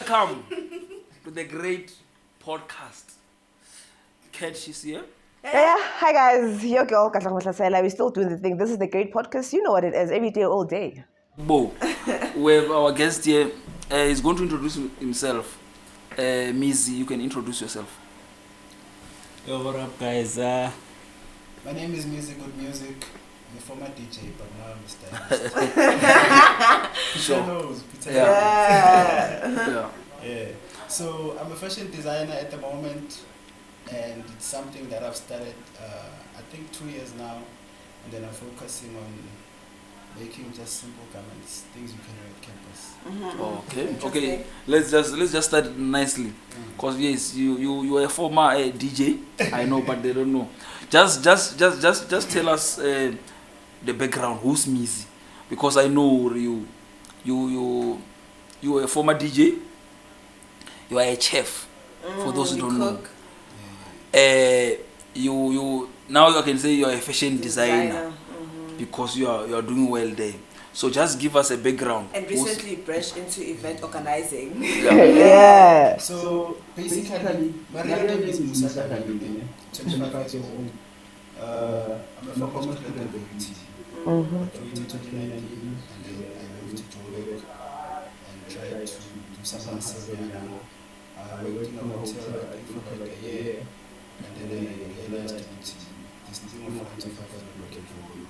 welcome to the great podcast. Kat, she's here. Yeah, hi guys, your girl Katlang Mahlasela. We're still doing the thing. This is the great podcast. You know what it is, every day, all day. Bo, we have our guest here. He's going to introduce himself. Mizzy, you can introduce yourself. Yo, what up, guys? My name is Mizzy, Goodmusiq. I'm a former DJ, but now I'm a stylist. Sure. Peter Yeah. Yeah. So I'm a fashion designer at the moment, and it's something that I've started, I think 2 years now, and then I'm focusing on making just simple garments, things you can wear at campus. Okay. Let's just start nicely, cause yes, you are a former DJ. I know, but they don't know. Just tell us the background. Who's Mizzy? Because I know you are a former DJ. You are a chef. For those who don't know. You now you can say you are a fashion designer. Because you are doing well there. So just give us a background. And recently brushed into event organizing. Yeah. So basically, my real name is Musa Dabine, 25 years old. I'm a former student at UT. Graduated 2019, and then I moved to Joburg and tried to do some master's there. I worked in a hotel I think for like a year, and then I realized that this thing of 9 to 5 was not working for me.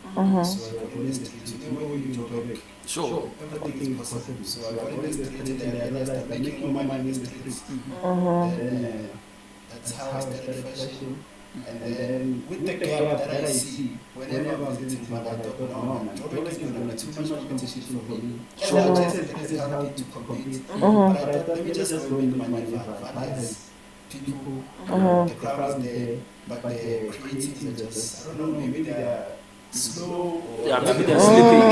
So I got in the street. You know, when you Joburg, Sure. everything is possible. So I got in the street and then I realized that making more money in the streets. Then, that's how I started fashion. And then with the gap that I see whenever I'm visiting, but I thought, no, man, Joburg is going to be too much competition for me. And I just said it is healthy to compete. But I thought, let me just go and make money. Van has people, the crowd is there, but the creatives are just, I don't know, maybe they're slow. Yeah, maybe they're sleeping.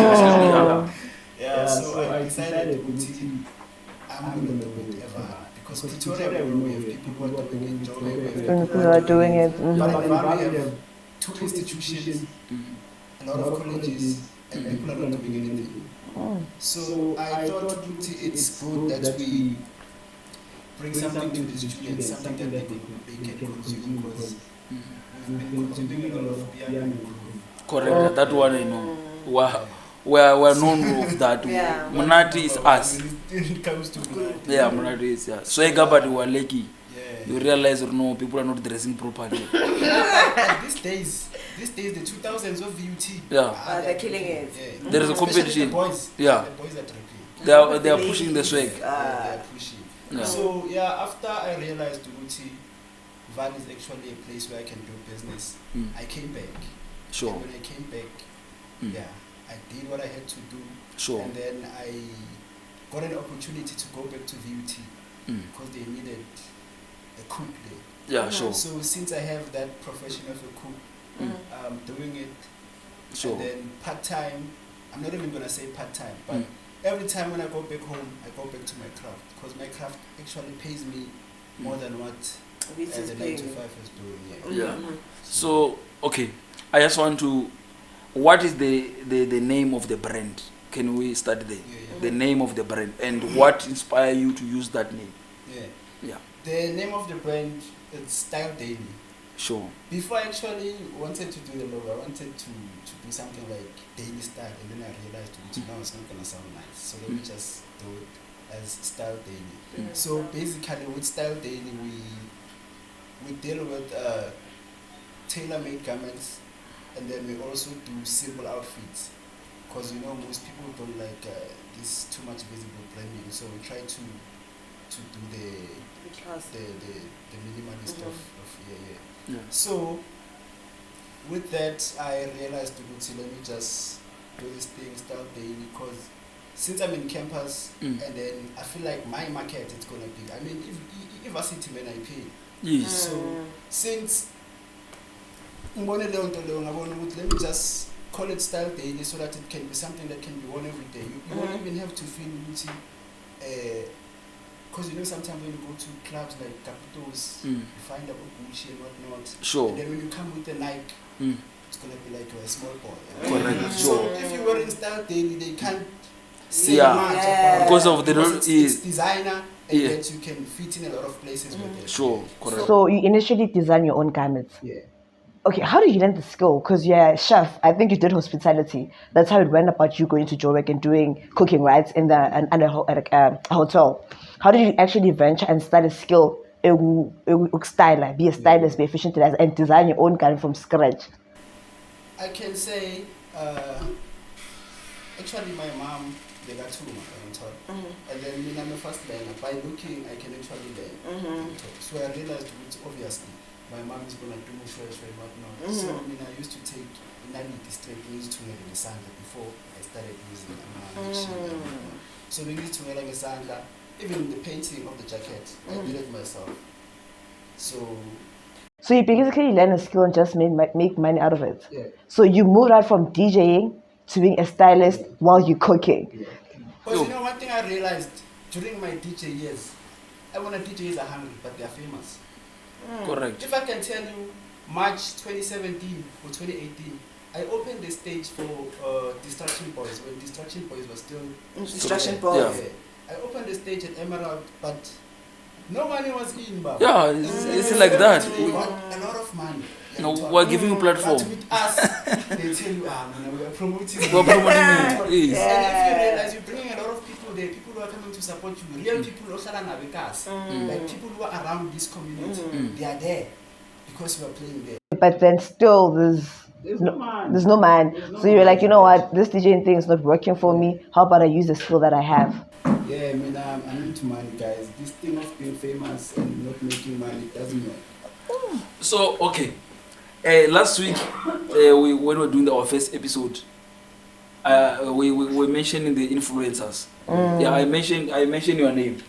Yeah, so I decided I'm going to do whatever. Because Pretoria, we have people who are doing it, Joburg, People are doing it. but in Bali, we have 2 institutions, a lot of colleges, and people are not doing anything. So I thought it's good that we bring something to the students, something that they can consume, because we've been consuming a lot of beer and Correct. That one I know. We're known of that. Yeah. Munati is us. When it comes to Munati. Yeah, Munati is yeah. Swagger, but we are lucky. Yeah. You realize or no, people are not dressing properly. And these days, the 2000s of VUT. Yeah. They're killing it. Yeah. There is a Especially competition. The boys. Yeah. The boys are tripping. They are pushing the swag. They are pushing. Yeah. So yeah, after I realized Uti, Van is actually a place where I can do business. I came back. Sure. And when I came back, yeah, I did what I had to do. Sure. And then I got an opportunity to go back to VUT because they needed a cook there. Yeah, sure. So since I have that profession of a cook, I'm doing it. Sure. And then part-time, I'm not even going to say part-time, but every time when I go back home, I go back to my craft because my craft actually pays me more than what the 9 to 5 is doing. Yeah. So, okay. I just want to, what is the name of the brand? Can we start there? Yeah. The name of the brand and what inspired you to use that name? Yeah. The name of the brand is Style Daily. Sure. Before I actually wanted to do the logo, I wanted to do something like Daily Style, and then I realized no, it's not going to sound nice. So let me just do it as Style Daily. So basically with Style Daily, we deal with tailor-made garments, and then we also do simple outfits. Because most people don't like this too much visible branding, so we try to do the minimalist stuff of Yeah. So with that I realized let me just do this thing Style Daily, because since I'm in campus and then I feel like my market is gonna be, I mean if I see team and I pay. Yes. So since let me just call it Style Daily so that it can be something that can be worn every day. You won't even have to feel because sometimes when you go to clubs like Capitals, you find about Gucci and whatnot. Sure. And then when you come with a Nike, it's gonna be like you're a small boy. Correct. So Sure. if you're in Style Daily, they can't say Yeah. much about Because it, of the it's designer and Yeah. yet you can fit in a lot of places with it. Sure, correct. So you initially design your own garments. Yeah. Okay, how did you learn the skill? Because you're a chef. I think you did hospitality. That's how it went about you going to Joburg and doing cooking, right? In the at a hotel. How did you actually venture and start a skill? Styler, be a stylist, be efficient, and design your own garment from scratch. I can say, actually, my mom, they got two on top. And then when I'm a first learner, by looking, I can actually learn. So I realized, which obviously, my mom is going to do fresh and whatnot. So I used to take Nani district, we used to wear the sandal before I started using machine. So we used to wear like a sandal. Even the painting of the jacket, I did it myself. So you basically learn a skill and just make money out of it. Yeah. So you moved out from DJing to being a stylist while you're cooking. Yeah. Because you know, one thing I realized during my DJ years, I want to DJs are hungry, but they're famous. Correct. If I can tell you, March 2017 or 2018, I opened the stage for Distraction Boys when Distraction Boys was still Distraction Boys. Yeah. I opened the stage at Emerald, but no money was in. But Yeah, it's like that. We got a lot of money. No, we're giving you platform. But with us, they tell you, man, we are promoting. We're promoting you. Yes. And if you realize you're bringing a lot of people there, people who are coming to support you, real people who are like people who are around this community, they are there because we are playing there. But then still, there's no man. So you're like, you know what, this DJing thing is not working for me. How about I use the skill that I have? Yeah, I mean, I'm into money, guys. This thing of being famous and not making money doesn't work. So, okay. Last week, when we were doing our first episode, we were mentioning the influencers. Yeah, I mentioned your name,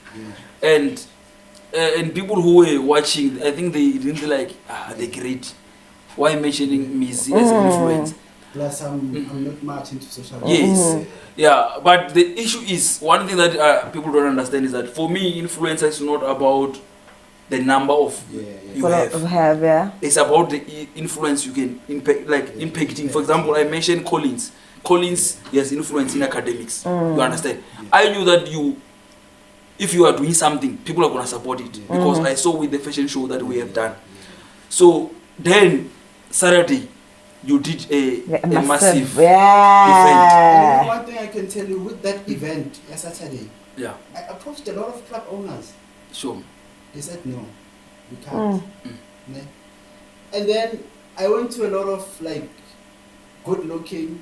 and people who were watching, I think they didn't like they're great. Why mentioning Mizzy as an influence? Plus, I'm not much into social media. Yes, yeah. But the issue is one thing that people don't understand is that for me, influencer is not about the number of you have. Yeah. It's about the influence you can impact, like impacting. For example, I mentioned Collins. Collins has influence in academics. You understand? I knew that if you are doing something, people are gonna support it because I saw with the fashion show that we have done. So then Saturday, you did a massive event. Yeah. And one thing I can tell you with that event, Saturday, I approached a lot of club owners. Sure. They said no, we can't. And then I went to a lot of like good-looking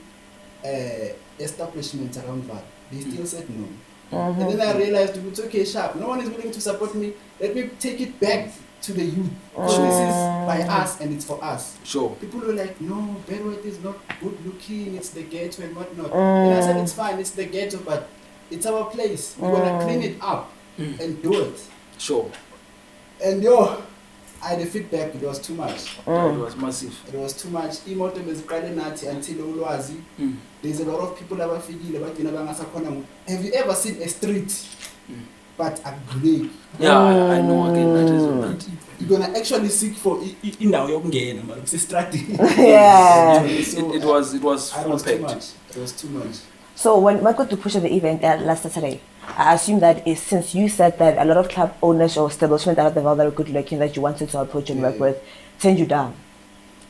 establishments around that. They still said no. And then I realized it's okay, sharp. No one is willing to support me. Let me take it back to the youth. So this is by us and it's for us. Sure. People were like, no, Bedworth is not good-looking. It's the ghetto and whatnot. And I said, it's fine. It's the ghetto, but it's our place. We're gonna clean it up and do it. Sure. And I had the feedback, it was too much. It was massive. It was too much. Imoto bezqale nathi until ulwazi. There's a lot of people abafikile bagcina bangasakhona. Have you ever seen a street but a break? Yeah, I know again that is that. You're gonna actually seek for indawo yokungena manje strategy. Yeah. It was full too packed. much. It was too much. So when we got to push at the event last Saturday, I assume that is since you said that a lot of club owners or establishments out of the world that are good looking that you wanted to approach and work with turned you down.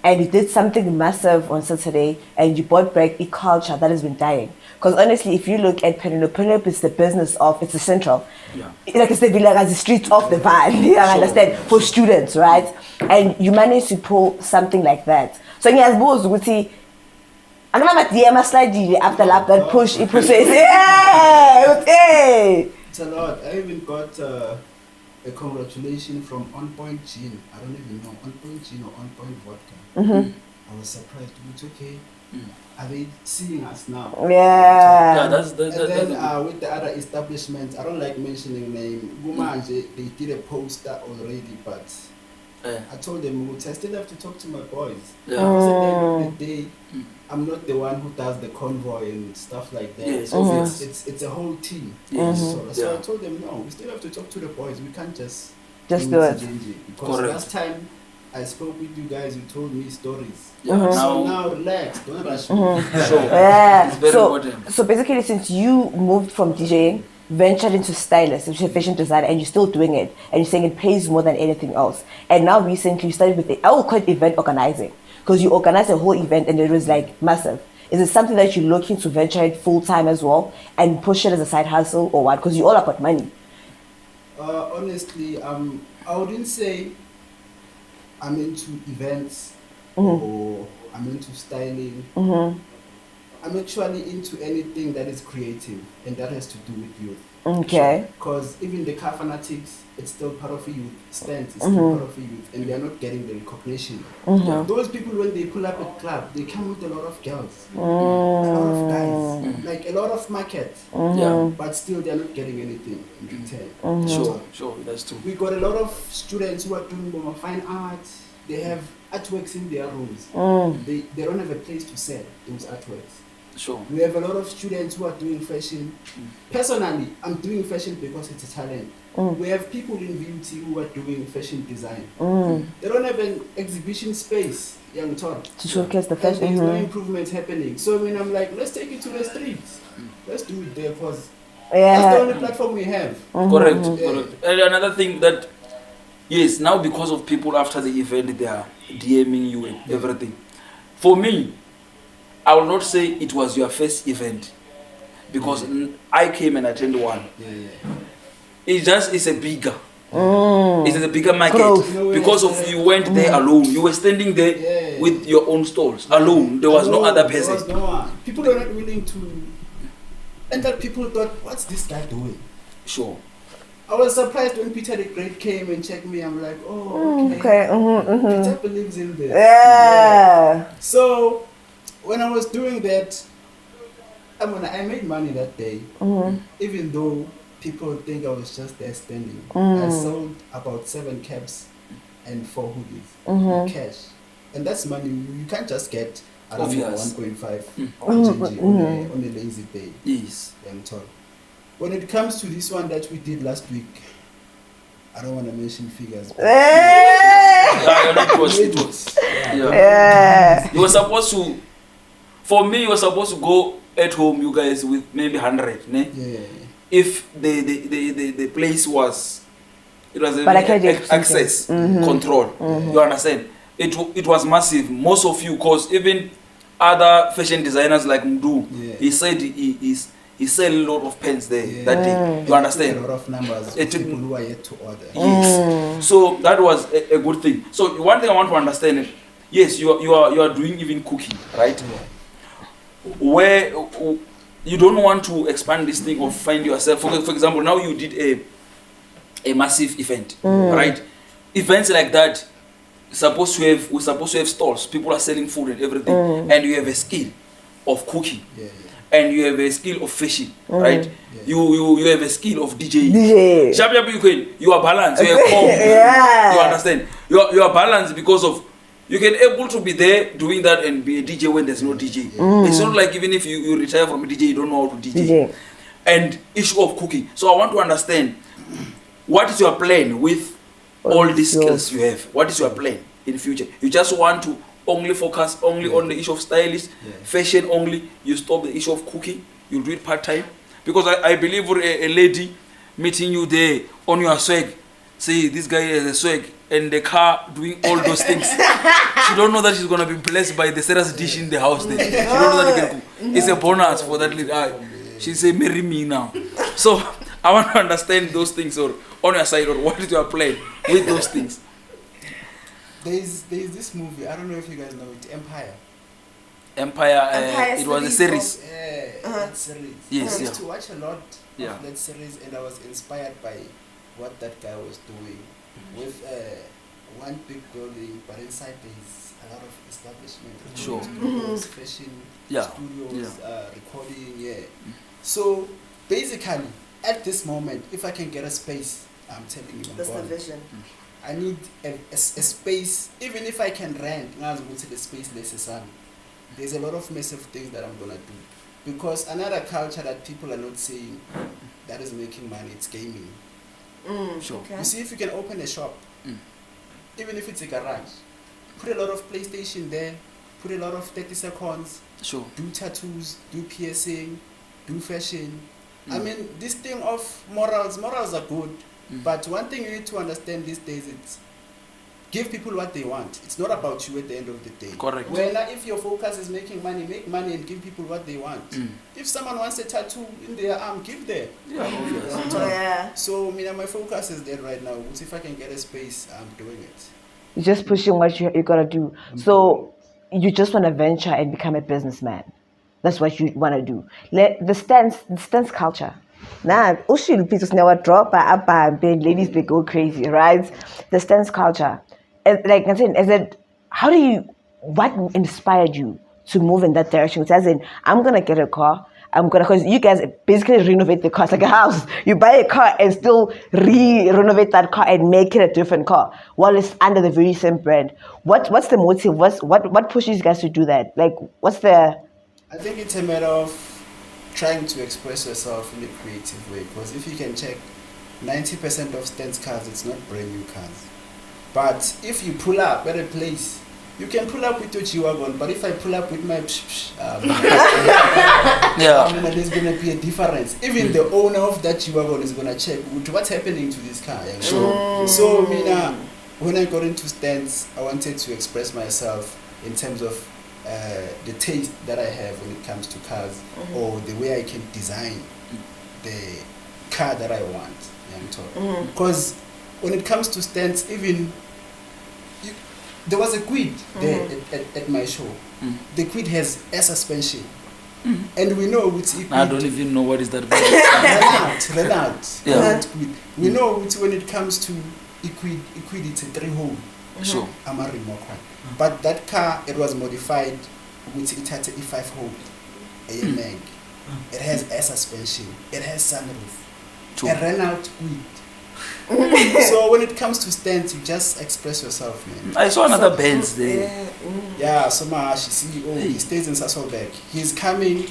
And you did something massive on Saturday and you brought back a culture that has been dying. Because honestly, if you look at Penelope, it's the business of, it's the central. Yeah. Like I said, like as the streets of the van, you understand, for students, right? And you managed to pull something like that. So yes, both would see, I'm not DM slide after lap that push, it pushes. Hey! It's a lot. I even got a congratulation from On Point Gin. I don't even know, On Point Gin or On Point Vodka. I was surprised. It's okay. Are they seeing us now? Yeah. That's and then with the other establishments, I don't like mentioning name. Gumanje, they did a poster already, but I told them, I still have to talk to my boys. Yeah. Because at the end of the day, I'm not the one who does the convoy and stuff like that. Yes, So it's a whole team. Yes. So I told them, no, we still have to talk to the boys. We can't just do it. Because Correct. last time I spoke with you guys, you told me stories. Yeah. So now relax, don't rush me. Sure. Yeah. It's very important. So basically, since you moved from DJing ventured into stylist, which is fashion design, and you're still doing it, and you're saying it pays more than anything else. And now recently you started with I will call it event organizing, because you organized a whole event and it was like massive. Is it something that you're looking to venture it full time as well and push it as a side hustle or what? Because you're all about money. Honestly, I wouldn't say I'm into events or I'm into styling. I'm actually into anything that is creative and that has to do with youth. Okay. Because even the car fanatics, it's still part of a youth. Stance is still part of a youth, and they are not getting the recognition. Those people, when they pull up at club, they come with a lot of girls, a lot of guys, like a lot of market. But still, they are not getting anything in return. Sure, that's true. We got a lot of students who are doing more fine art. They have artworks in their rooms. They don't have a place to sell those artworks. Sure. We have a lot of students who are doing fashion. Personally, I'm doing fashion because it's a talent. We have people in VUT who are doing fashion design. They don't have an exhibition space, young Todd. To showcase the fashion. There's no improvement happening. So when I'm like, let's take it to the streets. Let's do it there because that's the only platform we have. Correct. And another thing that, yes, now because of people after the event, they are DMing you and everything. For me, I will not say it was your first event because I came and attended one. It's a bigger. It's a bigger market because of you went there alone. You were standing there with your own stalls alone. There was no other person. There was no one. People are not willing to. And that people thought, what's this guy doing? Sure. I was surprised when Peter the Great came and checked me. I'm like, oh, okay. Peter believes in this. So when I was doing that, I made money that day, even though people think I was just there standing. I sold about 7 caps and 4 hoodies in cash. And that's money you can't just get around 1.5 on a lazy day. Yes. When it comes to this one that we did last week, I don't want to mention figures. It was. You were supposed to, for me, you were supposed to go at home, you guys, with maybe 100. Ne? If the place was, it was access, control. You understand? It was massive. Most of you, because even other fashion designers like Mdu, he said he sell a lot of pens there that day. You understand? A lot of numbers of people who are yet to order. Yes. So that was a good thing. So one thing I want to understand is, yes, you are doing even cooking, right? Where you don't want to expand this thing or find yourself. For example, now you did a massive event, right? Events like that, we're supposed to have stalls. People are selling food and everything, and you have a skill of cooking. And you have a skill of fishing, right? You have a skill of DJing. You are balanced. You are You understand? You are balanced because of you can able to be there doing that and be a DJ when there's no DJ. It's not like even if you retire from a DJ, you don't know how to DJ. And issue of cooking. So I want to understand, what is your plan with all these skills you have? What is your plan in future? You just want to only focus only on the issue of stylist, fashion only, you stop the issue of cooking, you do it part-time? Because I believe a lady meeting you there on your swag, say this guy has a swag, and the car doing all those things. She don't know that she's going to be blessed by the serious dish in the house there. She don't know that he can cook. It's a bonus for that little guy. She say, marry me now. So I want to understand those things, or on your side, or what is your plan with those things? There's this movie, I don't know if you guys know it, Empire. Empire, it was a series. Series. Yes, I used to watch a lot of that series, and I was inspired by what that guy was doing with one big building, but inside there's a lot of establishment, studios, fashion studios, recording, So basically, at this moment, if I can get a space, I'm telling you, that's the vision. I need a space, even if I can rent. Now I'm going to the space necessary. There's a lot of massive things that I'm gonna do, because another culture that people are not seeing that is making money, it's gaming. You see, if you can open a shop, even if it's a garage, put a lot of PlayStation there, put a lot of 30 seconds, do tattoos, do piercing, do fashion, I mean, this thing of morals are good, but one thing you need to understand these days, it's give people what they want. It's not about you at the end of the day. Correct. Well, if your focus is making money, make money and give people what they want. If someone wants a tattoo in their arm, give them. Yeah, obvious. Yeah. So, my focus is there right now. If I can get a space, I'm doing it. You're just pushing what you gotta do. So you just want to venture and become a businessman. That's what you want to do. The stance culture. Nah, Ushil people never drop up and ladies they go crazy, right? The stance culture. Like I'm saying, what inspired you to move in that direction? As in, I'm gonna get a car. Because you guys basically renovate the car. It's like a house. You buy a car and still renovate that car and make it a different car while it's under the very same brand. What's the motive? What pushes you guys to do that? Like, what's the... I think it's a matter of trying to express yourself in a creative way. Because if you can check, 90% of stance cars, it's not brand new cars. But if you pull up at a place, you can pull up with your G-Wagon, but if I pull up with my there's going to be a difference. Even the owner of that G-Wagon is going to check what's happening to this car. Sure. So, when I got into stance, I wanted to express myself in terms of the taste that I have when it comes to cars, or the way I can design the car that I want. Because when it comes to stance, even there was a quid there at my show. The quid has air suspension. And we know which I don't even know what is that. Renault. We know which when it comes to equid, it's a 3-hole. Sure. I'm a remote one. But that car, it was modified with it had a E5-hole, AMAG. It has air suspension. It has sunroof. True. A Renault quid. So when it comes to stance, you just express yourself, man. I saw another Benz there. Yeah, so Mahashi, CEO, he stays in Sasolburg. He's coming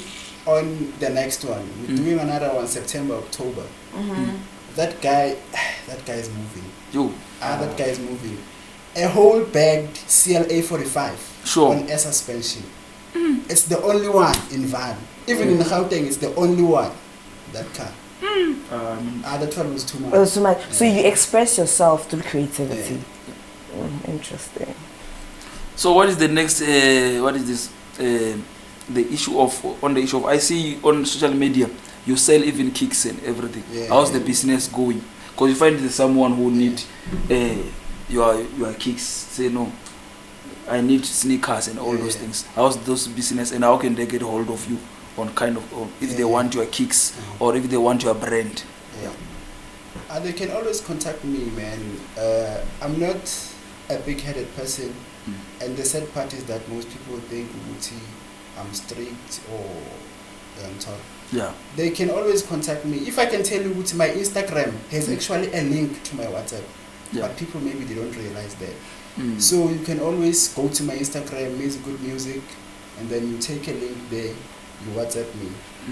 on the next one. We're doing another one, September, October. That guy is moving. That guy is moving. A whole bagged CLA 45 on air suspension. It's the only one in van. Even in Gauteng, it's the only one. That car. That one was too much. Oh, so much. So you express yourself through creativity. Interesting. So what is the next? What is this? The issue of I see on social media you sell even kicks and everything. How's the business going? Because you find there's someone who need your kicks. Say no, I need sneakers and all those things. How's those business and how can they get hold of you? On kind of if they want your kicks or if they want your brand. They can always contact me, man. I'm not a big-headed person, and the sad part is that most people think I'm strict or I'm tough. They can always contact me. If I can tell you my Instagram has actually a link to my WhatsApp, but people maybe they don't realize that. So you can always go to my Instagram, Mizzy Goodmusiq, and then you take a link there. You WhatsApp me.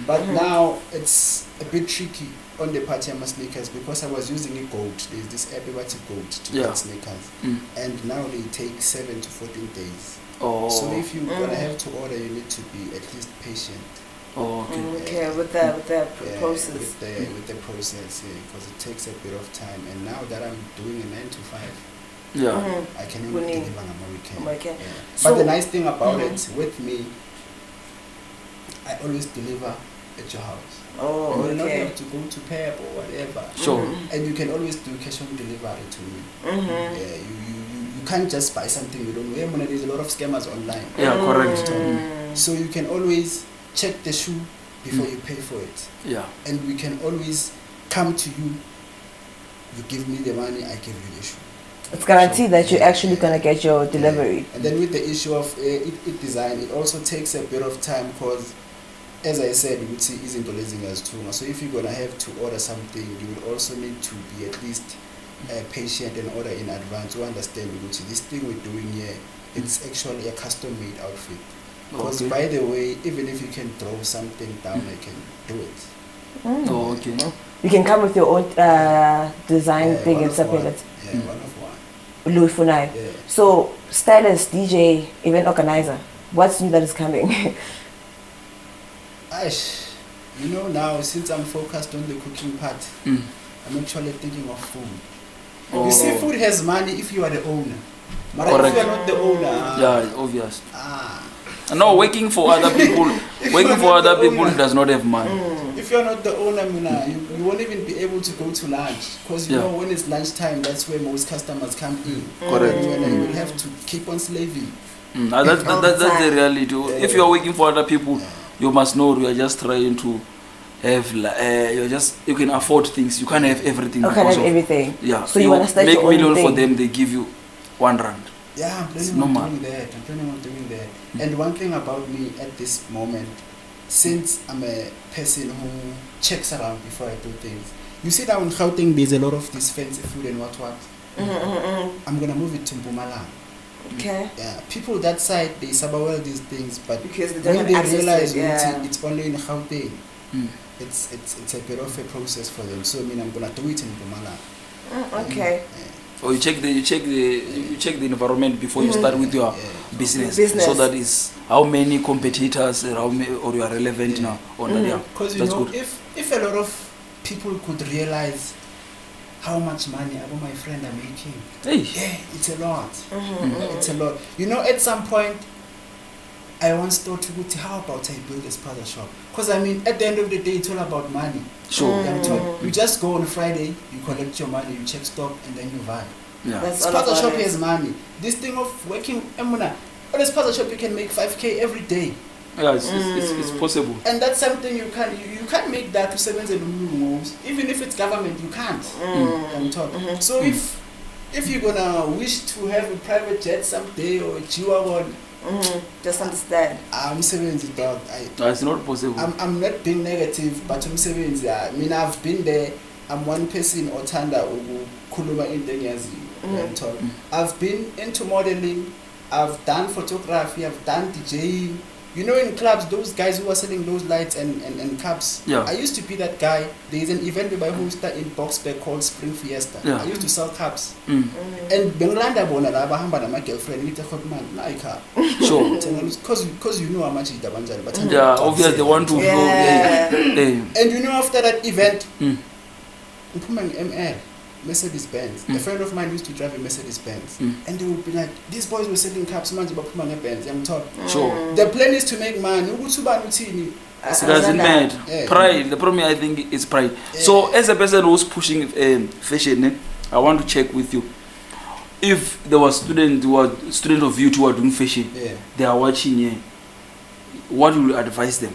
But now it's a bit tricky on the Patiama sneakers because I was using a gold. There's this everybody gold to get sneakers. And now they take 7 to 14 days. So if you're gonna have to order, you need to be at least patient. With the process. With the process, because it takes a bit of time. And now that I'm doing a 9 to 5, I can only deliver on American. But the nice thing about it with me, I always deliver at your house. You don't have to go to Pep or whatever. And you can always do cash on delivery to me. You can't just buy something you don't know. There's a lot of scammers online. Correct. So you can always check the shoe before you pay for it. And we can always come to you. You give me the money, I give you the shoe. It's guaranteed that you're actually going to get your delivery. And then with the issue of it design, it also takes a bit of time because, as I said, you would see izinto lezingas too. So if you're going to have to order something, you would also need to be at least patient and order in advance to understand this thing we're doing here, it's actually a custom-made outfit. Because by the way, even if you can throw something down, I can do it. You can come with your own design thing and separate it. One of one. Louis Funai. So, stylist, DJ, event organizer, what's new that is coming? you know, now since I'm focused on the cooking part, I'm actually thinking of food. Oh. You see, food has money if you are the owner. But Correct. if you are not the owner, Yeah, it's obvious. ah, No, working for other people, working for other people does not have money. if you're not the owner, you won't even be able to go to lunch, because you Yeah. know when it's lunchtime, that's where most customers come in. Correct. And you will have to keep on slaving. That's the reality. If you are working for other people, you must know you are just trying to have you can afford things. You can't have everything. You can't because have of- everything. Yeah. So you wanna start make your own million for thing. them, they give you R1. Yeah, I'm It's planning on normal. doing that. I'm planning on doing that. And one thing about me at this moment, since I'm a person who checks around before I do things, you see down in Gauteng, there's a lot of this fancy food and what. I'm gonna move it to Mpumalanga. Okay. Yeah, people that side they sabawell these things, but Because they don't when have they access to realize it, yeah. it's only in Gauteng, Mm. it's a bit of a process for them. So I mean, I'm gonna do it in Mpumalanga. Okay. Or you check the environment before you start with your business, Business. so that is how many competitors or you are relevant now. Or not, yeah. Because you That's know, good. if a lot of people could realize how much money my friend are making, Hey. yeah, it's a lot. It's a lot. You know, at some point, I once thought to go, how about I build a sponsor shop? Because I mean, at the end of the day, it's all about money. Sure. I'm told, you just go on Friday, you collect your money, you check stock, and then you buy. Yeah. That's all Sponsor about shop it. has money. This thing of working, on a sponsor shop, you can make 5K every day. Yeah, it's possible. And that's something you can't make that to 7 moves. Even if it's government, you can't. I'm told. So if you're gonna wish to have a private jet someday or a G-Wagon, Just understand. I'm saying dog. It's not possible. I'm not being negative, but I'm saying I mean I've been there. I'm one person otanda ukuluma into ngiyaziyo. I've been into modeling, I've done photography, I've done DJing. You know, in clubs, those guys who are selling those lights and cups. Yeah. I used to be that guy. There is an event by Hoster in Boxburg called Spring Fiesta. Yeah. I used to sell cups. Mm. And Benglanda bona la bahamba na my girlfriend with a hot man like her. Sure. Because you know how much is the banjari. But Yeah, obviously they want to Yeah. know. Hey. And you know, after that event, Mm. ML, Mercedes Benz. A friend of mine used to drive a Mercedes Benz, Mm. and they would be like, "These boys were selling caps, man, but Benz." I'm told. Sure. The plan is to make money. It doesn't matter. Yeah. Pride. The problem I think is pride. Yeah. So as a person who's pushing fashion, I want to check with you. If there was students of youth who are doing fashion, Yeah. they are watching here, what will you advise them?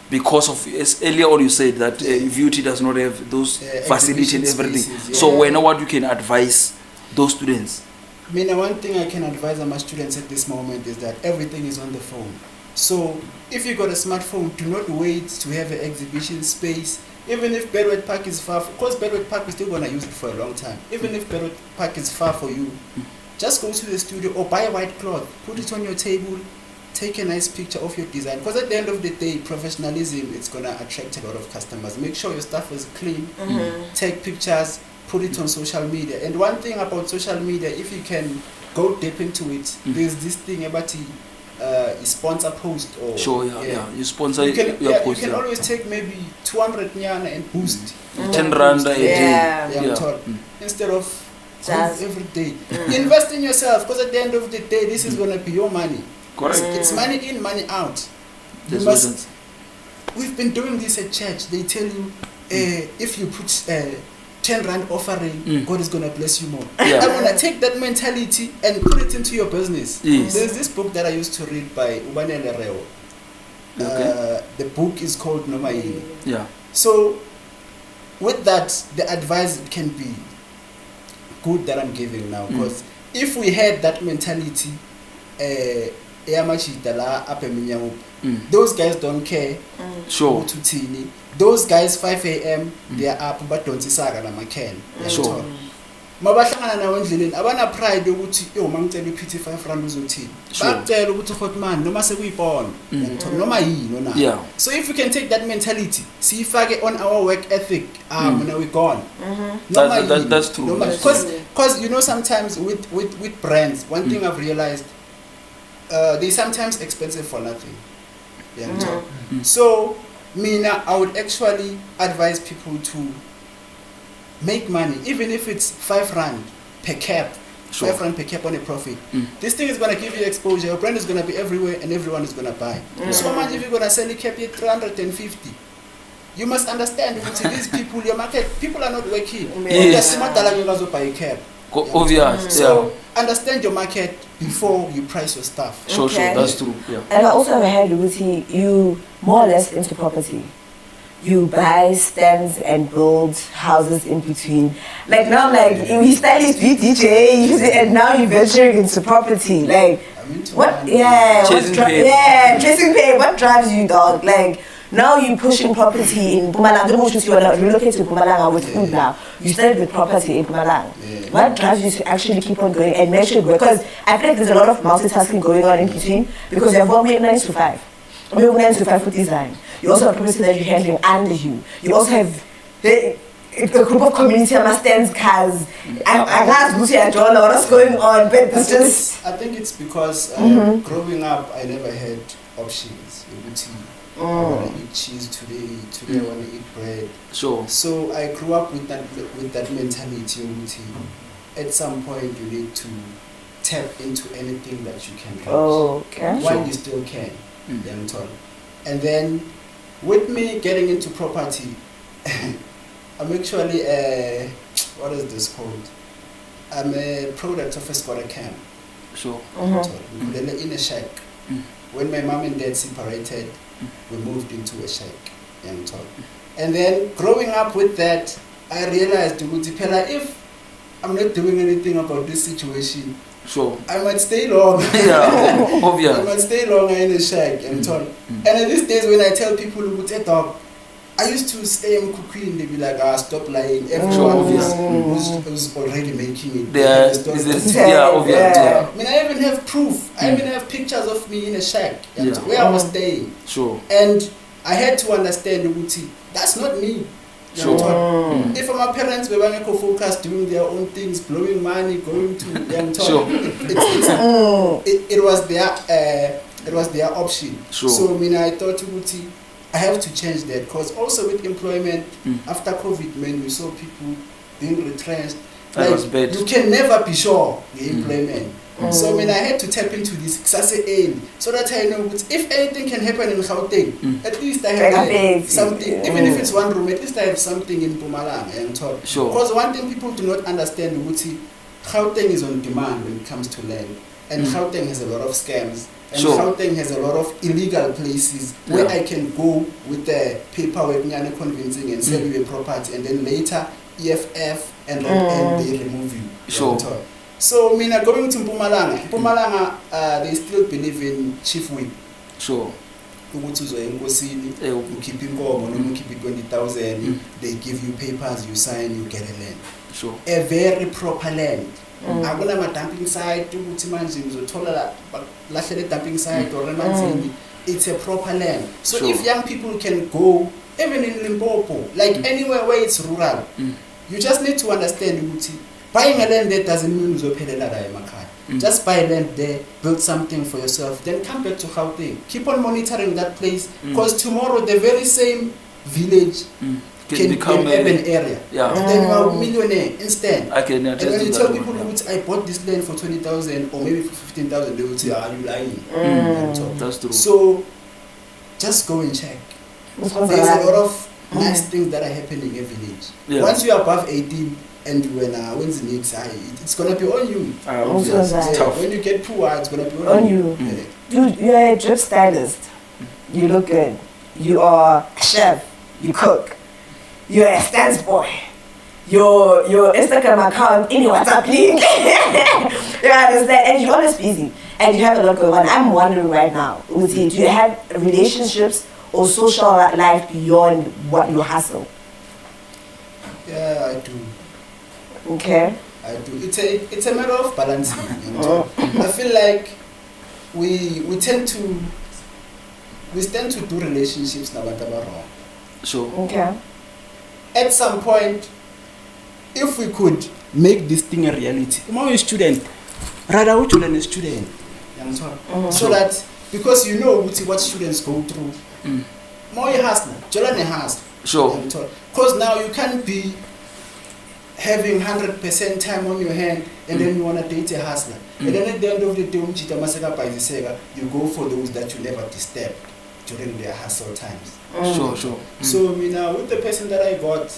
Because of, as earlier on you said that beauty does not have those facilities and exhibition everything. spaces, yeah. So when what you can advise those students? I mean, one thing I can advise my students at this moment is that everything is on the phone. So if you got a smartphone, do not wait to have an exhibition space. Even if Bedworth Park is far, because Bedworth Park is still gonna use it for a long time. Even if Bedworth Park is far for you, just go to the studio or buy a white cloth, put it on your table, take a nice picture of your design. Because at the end of the day, professionalism is gonna attract a lot of customers. Make sure your stuff is clean. Take pictures, put it on social media. And one thing about social media, if you can go deep into it, there's this thing about sponsor post or Sure, yeah. You sponsor you can, your you post. can always take maybe 200 nyana and boost 10 rand a day. Yeah. I'm Yeah. told. Instead of Just- every day. Invest in yourself, because at the end of the day, this is going to be your money. Correct. It's money in, money out. You That's must, what it is. we've been doing this at church. They tell you, if you put 10 rand offering, God is going to bless you more. Yeah. I want to take that mentality and put it into your business. Yes. There's this book that I used to read by Ubanele Reo. Okay. The book is called Noma Yini. Yeah. So, with that, the advice can be good that I'm giving now. Because if we had that mentality, those guys don't care. Sure. Go to Tini. Those guys 5 a.m. they are up, but don't see Saga na Macan. Sure. Mabahlangana nawo endleleni abana pride yokuthi yo mangicela iPT 5 rand uzothini. Sure. Bacela ukuthi hot man noma sekuyibona. Noma yini na. Yeah. So if we can take that mentality, siyifake on our work ethic, now we gone. That's true. Because you know, sometimes with brands, one thing I've realized, they sometimes expensive for nothing. Yeah, So Mina, I would actually advise people to make money, even if it's 5 rand per cap. Sure. 5 rand per cap on a profit. This thing is going to give you exposure. Your brand is going to be everywhere and everyone is going to buy. So much if you're going to sell a cap at 350. You must understand that these people, your market, people are not working. Yes. Buy a cap. Obvious. So understand your market before you price your stuff. Sure, that's true. Yeah. And I also have heard, Ruti, you more or less into property. You buy stands and build houses in between. Like now, like we started with DJ, and now you're venturing into property. Like what? Yeah, chasing pay. Yeah, chasing pay. What drives you, dog? Like now you're pushing property in Mpumalanga. You want to relocate to Mpumalanga with food now. You started with property in Mpumalanga. Yeah. What drives you to actually keep on going and make sure? Because I feel like there's a lot of multitasking going on in between because you have one week 9 to 5. We have 9 to 5 for design. You also have property that you're handling under you. You also have the group of community stands, cars. I don't know what's going on, but it's just. I think it's because growing up, I never had options. I want to eat cheese today I want to eat bread. Sure. So I grew up with that mentality. At some point, you need to tap into anything that you can reach. Okay. While you still can. And then with me getting into property, I'm actually what is this called? I'm a product of a squatter camp. Sure. In a shack. When my mom and dad separated, we moved into a shack. And then growing up with that, I realized if I'm not doing anything about this situation, sure, I might stay long. Yeah, obvious. I might stay longer in the shack and And in these days when I tell people dog, I used to stay in Kukwin, they be like, stop lying. Everyone who's already making it. Obvious. I mean, I even have proof. I even have pictures of me in a shack where I was staying. Sure. And I had to understand, that's not me. Sure. If my parents were going to focus doing their own things, blowing money, going to sure. It was their option. Sure. So I thought I have to change that, because also with employment after COVID, man, we saw people being retrenched. That was bad. You can never be sure the employment. So I had to tap into this so that I know if anything can happen in Gauteng, at least I have something. Even if it's one room, at least I have something in Mpumalanga. Sure. Because one thing people do not understand, Gauteng is on demand when it comes to land, and Gauteng has a lot of scams. And Gauteng has a lot of illegal places where I can go with the paperwork, convincing, and sell you a property, and then later EFF and they remove you. Sure. So going to Mpumalanga, they still believe in chief whip. Sure. You keep you keep 20,000, they give you papers, you sign, you get a land. Sure. A very proper land. I'm going to dumping site, dumping site or it's a proper land. So if young people can go, even in Limpopo, like anywhere where it's rural, you just need to understand, buying a land there doesn't mean you pay the Just buy land there, build something for yourself, then come back to Gauteng. Keep on monitoring that place, because tomorrow the very same village can become an urban area. Yeah. And then you are a millionaire instant. And when you tell people, I bought this land for 20,000 or maybe for 15,000, they will say, are you lying? That's true. So just go and check. There's a lot of nice things that are happening in village. Yeah. Once you are above 18 and when the needs it's gonna be on you. When you get poor, it's gonna be on you. Dude, you're a drip stylist. You look good. You are a chef. You cook. You're a stance boy. Your Instagram account in your WhatsApp link. You understand? And you're always busy. And you have a lot going on. I'm wondering right now, Uzi, do you have relationships or social life beyond what you hustle? Yeah, I do. Okay. I do. It's a matter of balancing. I feel like we tend to do relationships now wrong. Sure. Okay. At some point, if we could make this thing a reality, I'm a student, rather we children a student, so that because you know what students go through, more hustler, Jolane hustler. Sure. Because now you can't be having 100% time on your hand and then you want to date a hustler. And then at the end of the day, you go for those that you never disturb during their hustle times. Sure. So now with the person that I got,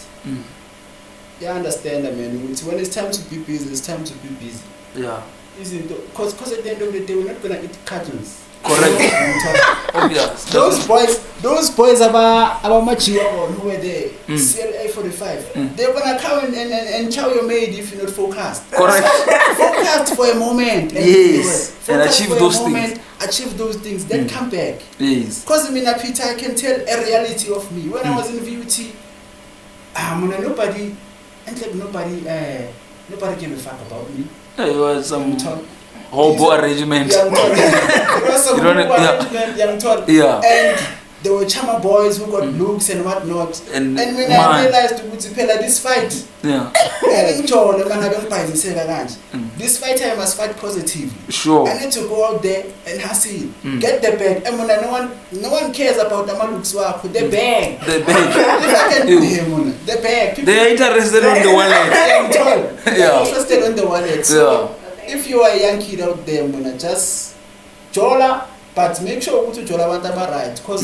you understand, I mean, when it's time to be busy, it's time to be busy. Yeah. Because at the end of the day, we're not going to eat cartons. Correct. Obvious. Those boys about Machio who were there, CLA 45, they're gonna come and chow your maid if you're not focused. Correct. Focused for a moment. Yes. And achieve those things. Achieve those things, then come back. Yes. Because Peter, I can tell a reality of me. When I was in VUT, nobody gave a fuck about me. Yeah, you had some hobo arrangement. There was some hobo arrangement, young tall. Yeah. And there were chama boys who got looks and whatnot. And when I realized this fight, this fight I must fight positively. Sure. I need to go out there and hustle, get the bag. And when no one cares about the looks work, the bag. The bag. If I can do him, the bag. They are interested on the wallet. They're interested on the wallet. So if you are a young kid out there, just jola. But make sure to jola want right, because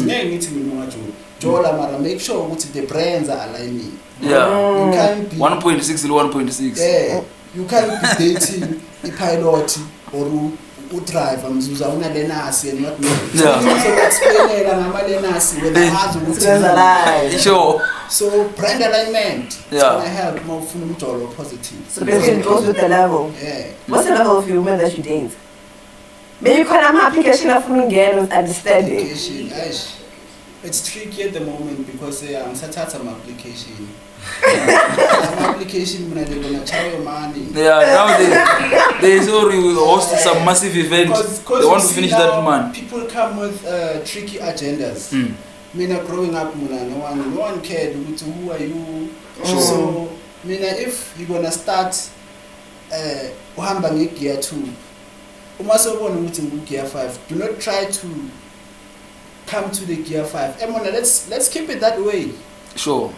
jola mara make sure the brands are aligning. Yeah. You can't be 1.6 to 1.6. Yeah. You can't be dating a pilot or who drive and Zuza una lenasi and what not. Yeah. So explain lenasi when the heart Sure. So brand alignment is Yeah. gonna help more jolo positive. So basically it goes with the level. Yeah. What's the level of women that you date? Maybe you can have an application of me again with understanding. Application, it's tricky at the moment because I'm such an application. Application when they're gonna charge your money. Yeah, now they already host some massive event. They want to finish that man. People come with tricky agendas. Growing up, no one cared who are you. So, if you're gonna start gear 2, gear 5, do not try to come to the gear 5. Let's keep it that way. Sure.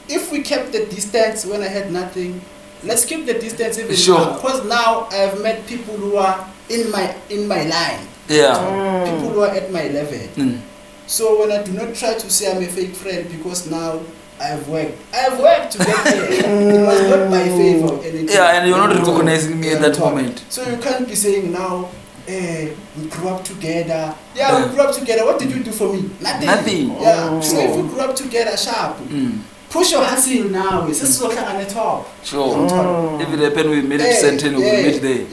If we kept the distance when I had nothing, let's keep the distance even sure. Because now I have met people who are in my line. Yeah. People who are at my level. So when I do not try to say I'm a fake friend, because now I have worked to get here. It was not by favor or anything. Yeah, and you're not recognizing me at that moment. So you can't be saying now, we grew up together. Yeah, we grew up together. What did you do for me? Nothing. Yeah. So if we grew up together, sharp. Push your hustle now. This is what I'm at top. Sure. If it happened, we made it Centennial, we meet there.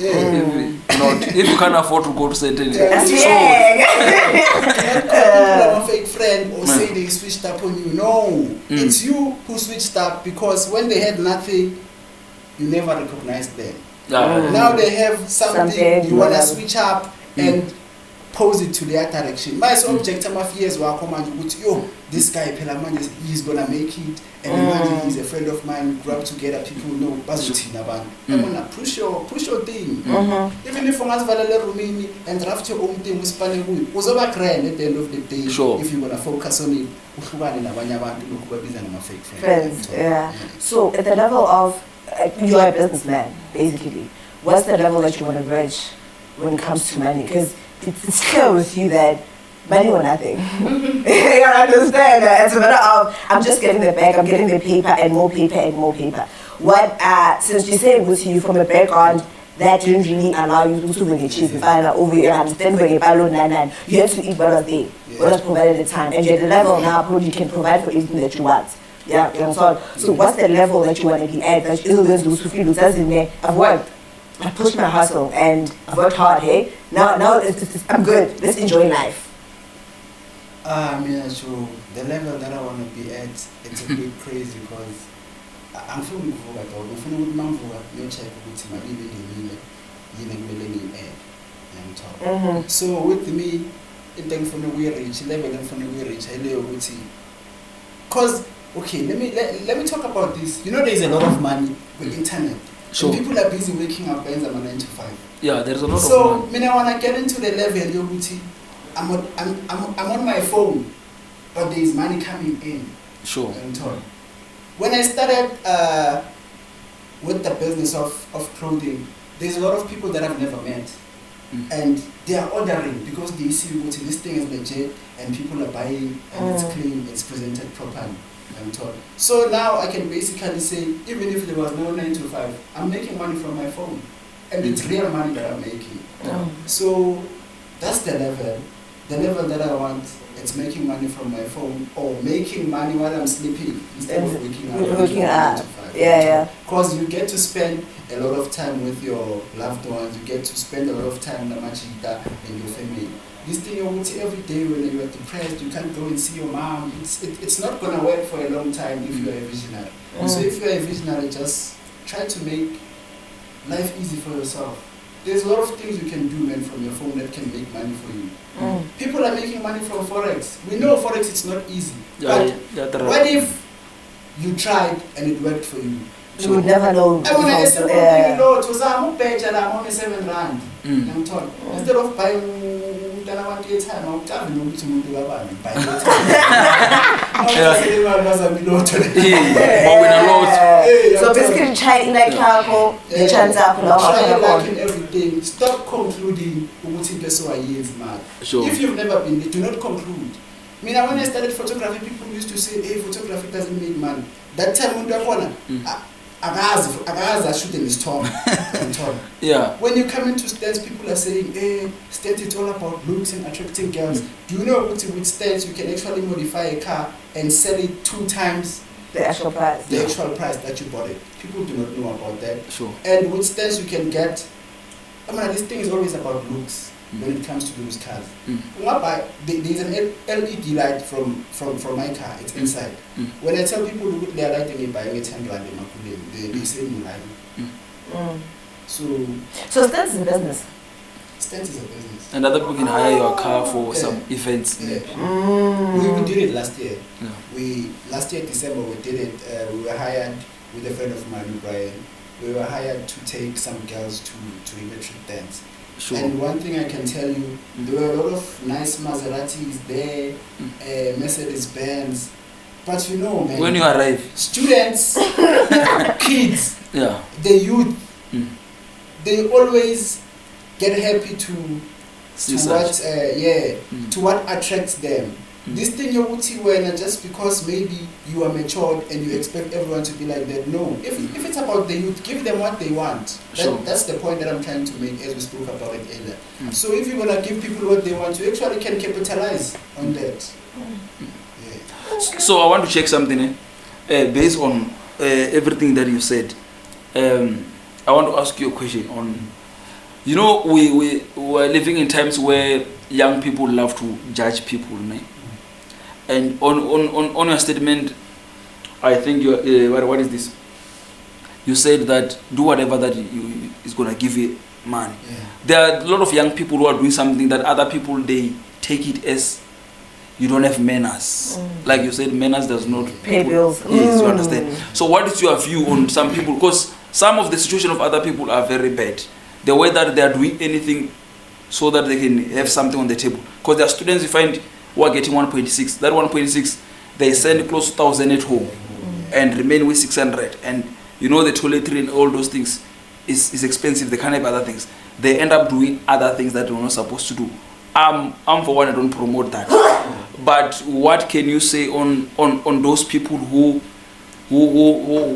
If you can't afford to go to Centennial. I'm a fake friend or say they switched up on you. No. It's you who switched up, because when they had nothing, you never recognized them. Now they have something, you want to switch up and pose it to their direction. My object of years were this guy he's gonna make it, and he's a friend of mine, grew up together, people know I'm gonna push your thing. Even if I'm Romani and draft your own thing with was over grand at the end of the day. Sure. If you're gonna focus on it, friends, yeah. So at the level of you are a businessman, basically, what's the level that you want to reach when it comes to money? Because it's clear with you that money or nothing. You understand? It's a matter of I'm just getting the bag, I'm getting the paper and more paper and more paper. What since you say with you from a background that didn't really allow you to bring a cheap and find out over here, understand bring a balloon and you have to eat what was there, what was provided at the time. And you're at the level now probably you can provide for anything that you want. Yeah, you know, so what's the level that you want to be at? That you I've worked. I pushed my hustle and I've worked hard, hey? Now I'm good. Let's enjoy life. So the level that I want to be at, it's a bit crazy, because I'm feeling so with me, it's from the reach level and from the reach, because okay, let me talk about this. You know, there's a lot of money with internet. Sure. People are busy waking up and I'm 9 to 5. Yeah, there's a lot of money. So, I want to get into the level, I'm on my phone. but there is money coming in. Sure. When I started with the business of clothing, there's a lot of people that I've never met. And they are ordering because they see what this thing is legit and people are buying and it's clean, it's presented properly. So now I can basically say, even if there was no 9 to 5, I'm making money from my phone. And it's real money that I'm making. So that's the level. The level that I want, it's making money from my phone or making money while I'm sleeping instead of waking up. Because you get to spend a lot of time with your loved ones, you get to spend a lot of time with Namachita and your family. This thing you would see every day when you are depressed, you can't go and see your mom. It's not going to work for a long time if you are a visionary. So if you are a visionary, just try to make life easy for yourself. There's a lot of things you can do, man, from your phone that can make money for you. People are making money from Forex. We know Forex is not easy. But what if you tried and it worked for you? You would never know. I when I said, I'm only 7 rand. I'm told. Instead of buying time, I'm telling you to move to buy So basically, try like how the chance up. Try liking everything. Stop concluding man. Sure. If you've never been, do not conclude. I mean, when I started photography, people used to say, hey, photography doesn't make money. That time when I shoot in his tongue. Yeah. When you come into stands, people are saying, hey, stands is all about looks and attracting girls. Do you know with stands you can actually modify a car and sell it 2 times the actual price. The actual price that you bought it. People do not know about that. Sure. And with stands you can get, this thing is always about looks. When it comes to those cars, there's an LED light from my car. It's inside. When I tell people they are lighting it by 10 grand, they say no lighting. So Stands is a business. Stands is a business. And other people can hire your car for some events. We did it last year. Last year December we did it. We were hired with a friend of mine, Brian. We were hired to take some girls to electric dance. Sure. And one thing I can tell you, there were a lot of nice Maseratis there, Mercedes Benz. But you know, man, when you arrive, students, kids, the youth, they always get happy to what attracts them. This thing you would see when just because maybe you are matured and you expect everyone to be like that. No, if it's about the youth, give them what they want. That's the point that I'm trying to make as we spoke about it earlier. So if you're gonna give people what they want, you actually can capitalize on that. So I want to check something based on everything that you said. I want to ask you a question on, we are living in times where young people love to judge people, right? And on your statement, I think you what is this? You said that do whatever that is gonna give you money. There are a lot of young people who are doing something that other people they take it as you don't have manners. Like you said, manners does not pay bills. Yes, you understand. So what is your view on some people? Because some of the situation of other people are very bad. The way that they are doing anything so that they can have something on the table. Because there are students you find who are getting 1.6. That 1.6, they send close to 1,000 at home and remain with 600. And the toiletry and all those things is expensive. They can't have other things. They end up doing other things that they're not supposed to do. I'm for one, I don't promote that. But what can you say on those people who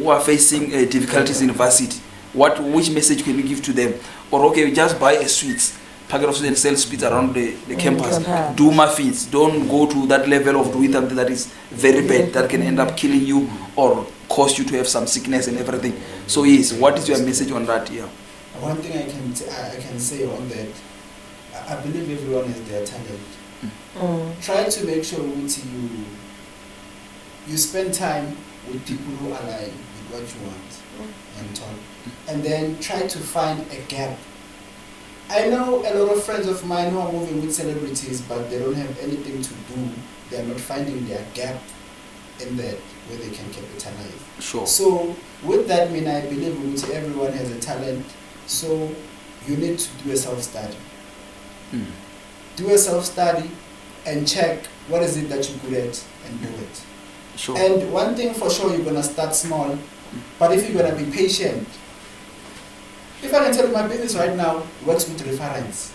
are facing difficulties in varsity? Which message can you give to them? Or okay, just buy a sweets. Packet of sweets and sell sweets around the campus. Do muffins. Don't go to that level of doing something that is very bad, that can end up killing you or cause you to have some sickness and everything. So yes, what is your message on that? Yeah. One thing I can say on that, I believe everyone has their talent. Try to make sure you spend time with people who align with what you want and then try to find a gap. I know a lot of friends of mine who are moving with celebrities, but they don't have anything to do. They are not finding their gap in that where they can capitalize. Sure. So with that, I believe everyone has a talent. So you need to do a self-study. Do a self-study and check what is it that you're good at and do it. Sure. And one thing for sure, you're gonna start small, but if you're gonna be patient, if I can tell you my business right now works with reference.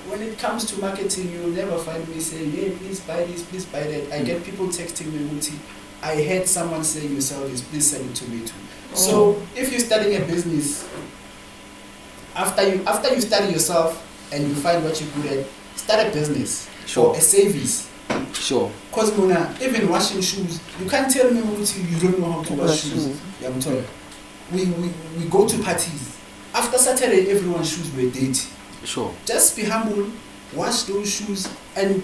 When it comes to marketing, you'll never find me saying, hey, please buy this, please buy that. I get people texting me, Uti, I heard someone say you sell this, please sell it to me too. So if you're starting a business, after you study yourself and you find what you're good at, start a business or a service. Sure. Because even washing shoes, you can't tell me Uti, you don't know how to wash shoes. Yeah, I'm told. We go to parties. After Saturday, everyone's shoes were dirty. Sure. Just be humble, wash those shoes, and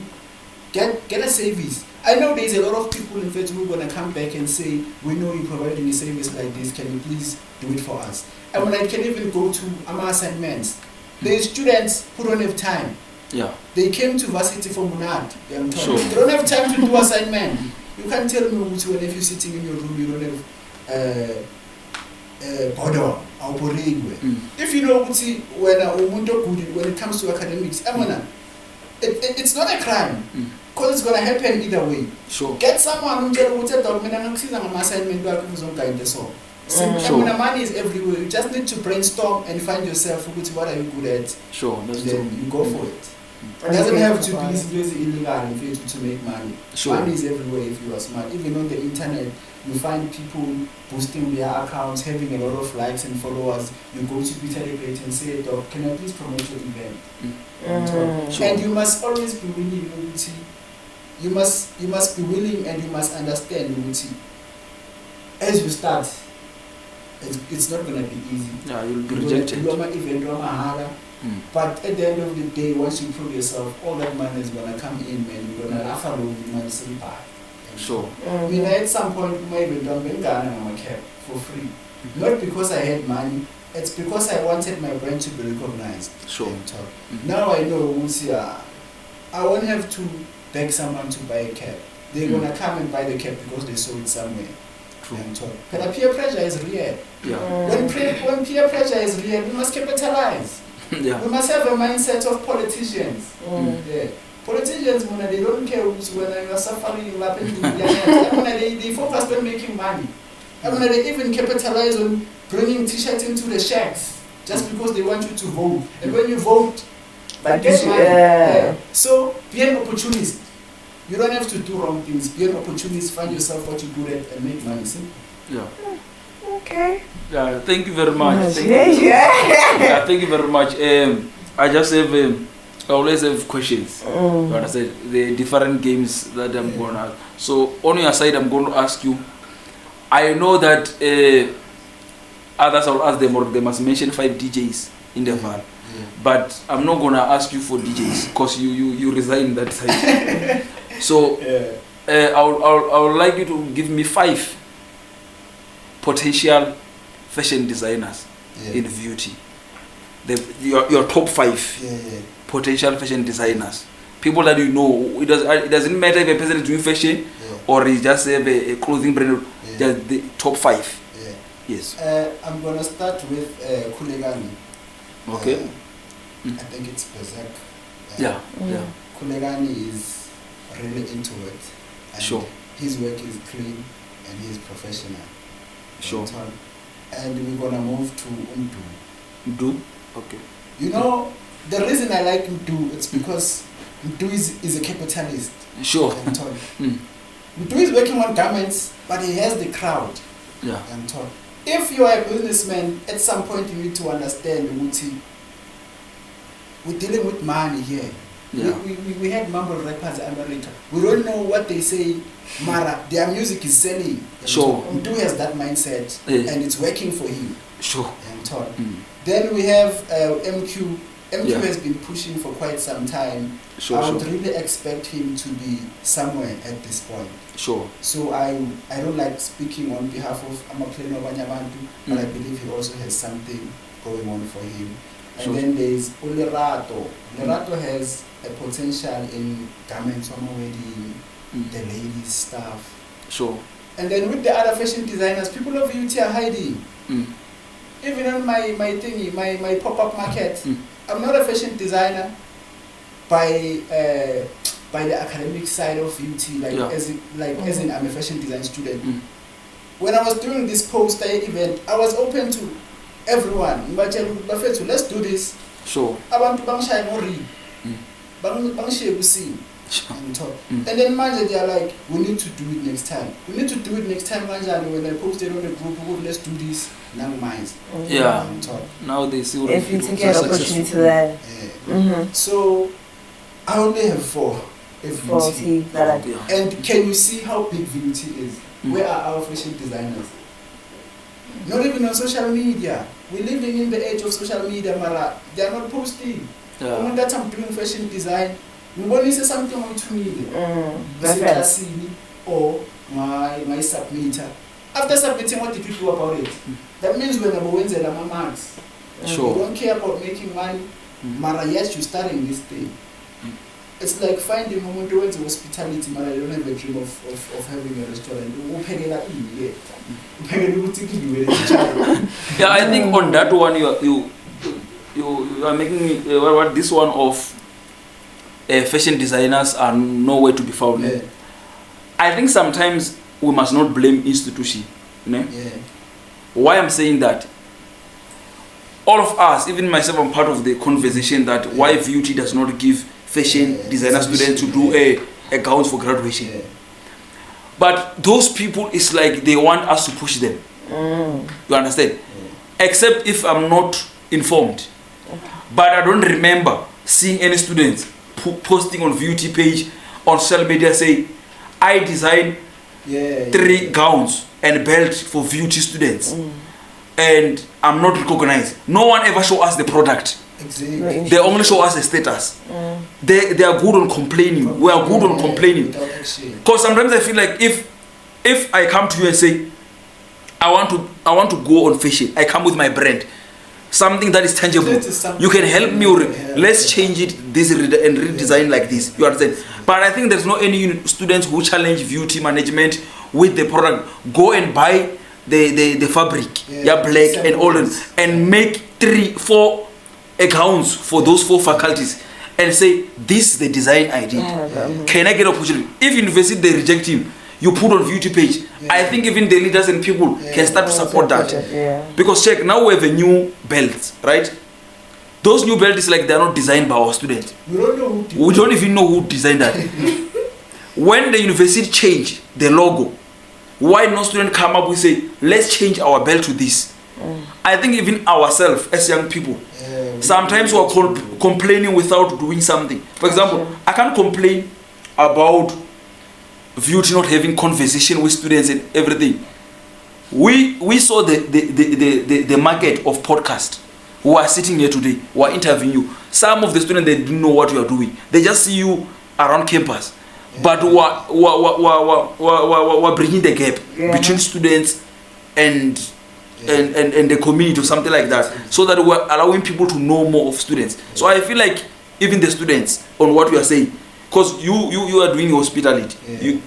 get a service. I know there's a lot of people in fact who are gonna come back and say, we know you providing a service like this, can you please do it for us? And when I can even go to my assignments, there's students who don't have time. Yeah. They came to varsity for Munad. Sure. They don't have time to do assignment. You can't tell me when if you're sitting in your room, you don't have border or if you know when it comes to academics, it's not a crime because it's gonna happen either way. Sure. Get someone who assignment money is everywhere. You just need to brainstorm and find yourself what are you good at. Sure, that's then true. you go for it. It doesn't have to be illegal for you to make money. Sure. Money is everywhere if you are smart. Even on the internet, you find people boosting their accounts, having a lot of likes and followers. You go to Peter the Great and say, Doc, can I please promote your event? Sure. And you must always be willing, you must be willing and you must understand, as you start, it's not going to be easy. Yeah, you'll be rejected. But at the end of the day, once you prove yourself, all that money is going to come in, man. You're going to laugh alone, you might say bye. Sure. I mean, at some point, you might even done my cap for free. Not because I had money, it's because I wanted my brand to be recognized. Sure. Now I know, I won't have to beg someone to buy a cap. They're going to come and buy the cap because they saw it somewhere. True. But peer pressure is real. Yeah. When peer pressure is real, we must capitalize. Yeah. We must have a mindset of politicians. Yeah. Politicians, they don't care when you are suffering, they focus on making money. They even capitalize on bringing t-shirts into the shacks just because they want you to vote. And when you vote, but get money. Yeah. So be an opportunist. You don't have to do wrong things. Be an opportunist, find yourself what you're good at and make money. Simple. Yeah. Okay. Yeah, thank you very much. Thank you very much. I just have, I always have questions. You understand? The different games that I'm going to ask. So on your side, I'm going to ask you. I know that others will ask them, or they must mention 5 DJs in the van. But I'm not going to ask you for DJs because you resign that side. So I would like you to give me 5 potential fashion designers in beauty. Your top 5 potential fashion designers. People that you know. It doesn't matter if a person is doing fashion or he just have a clothing brand. Just the top 5. Yes. I'm gonna start with Kulegani. Okay. I think it's Berserk. Yeah. Kulegani is really into it. And sure. His work is clean and he's professional. Sure. And we're gonna move to Umdu. Umdu? Okay. You know, the reason I like Umdu, it's because Umdu is a capitalist. Sure. Umdu is working on garments, but he has the crowd. Yeah. If you are a businessman, at some point you need to understand, we're dealing with money here. Yeah. We had mumble rappers in America. We don't know what they say, Mara, their music is selling. Sure. Umdu has that mindset and it's working for him. Sure. Then we have MQ. MQ has been pushing for quite some time. I would really expect him to be somewhere at this point. Sure. So I don't like speaking on behalf of Amapleno Banyabantu, but I believe he also has something going on for him. And then there's Olerato. Olerato has a potential in garments on wedding, the ladies stuff. Sure. And then with the other fashion designers, people of UT are hiding. Even on my thingy, my pop-up market, I'm not a fashion designer, by the academic side of UT, like as in I'm a fashion design student. When I was doing this poster event, I was open to everyone. Let's do this. Sure. Abantu bangishaya ngori. Bangishiye kusini. And then manje they are like, we need to do it next time. We need to do it next time. Manje when I posted on the group, let's do this. Now minds. Yeah. Now they see what if you take an opportunity there. So I only have 4. VUT. And can you see how big VUT is? Where are our fashion designers? Not even on social media. We're living in the age of social media, Mara. They are not posting. When that I'm doing fashion design, we only say something on Twitter. Or my submitter. After submitting, what did you do about it? That means when I'm wins and I'm a marks. Sure. You don't care about making money. Mara, yes, you're starting this thing. It's like finding a moment towards hospitality, man. I don't have a dream of having a restaurant. Yeah, I think on that one you are making me what this one of fashion designers are nowhere to be found. Yeah. I think sometimes we must not blame institution. Yeah. Why I'm saying that? All of us, even myself, I'm part of the conversation that why VUT does not give fashion designer students to do a gowns for graduation. Yeah. But those people, it's like they want us to push them. You understand? Yeah. Except if I'm not informed. But I don't remember seeing any students posting on VUT page on social media say, I designed 3 gowns and belt for VUT students. And I'm not recognized. No one ever show us the product. Exactly. They only show us a status. They are good on complaining. We are good on complaining. Because sometimes I feel like if I come to you and say I want to go on fashion, I come with my brand, something that is tangible. You can help me. Let's change it this and redesign like this. You understand? But I think there's no any students who challenge VUT management with the product. Go and buy the fabric, black and all, and make 3-4 accounts for those 4 faculties and say this is the design I did. Can I get an opportunity? If university they reject him, you put on VUT page. I think even the leaders and people can start to support that. Because check, now we have a new belt, right? Those new belts is like they are not designed by our students. We don't even know who designed that. When the university changed the logo, why no student come up and say, let's change our belt to this? I think even ourselves as young people, sometimes we are complaining without doing something. For example, I can't complain about VUT not having conversation with students and everything. We saw the market of podcast. Who are sitting here today, who are interviewing you. Some of the students, they didn't know what you are doing. They just see you around campus. But we're bringing the gap between students and the community or something like that, so that we're allowing people to know more of students. So I feel like even the students on what we are saying, because you are doing hospitality,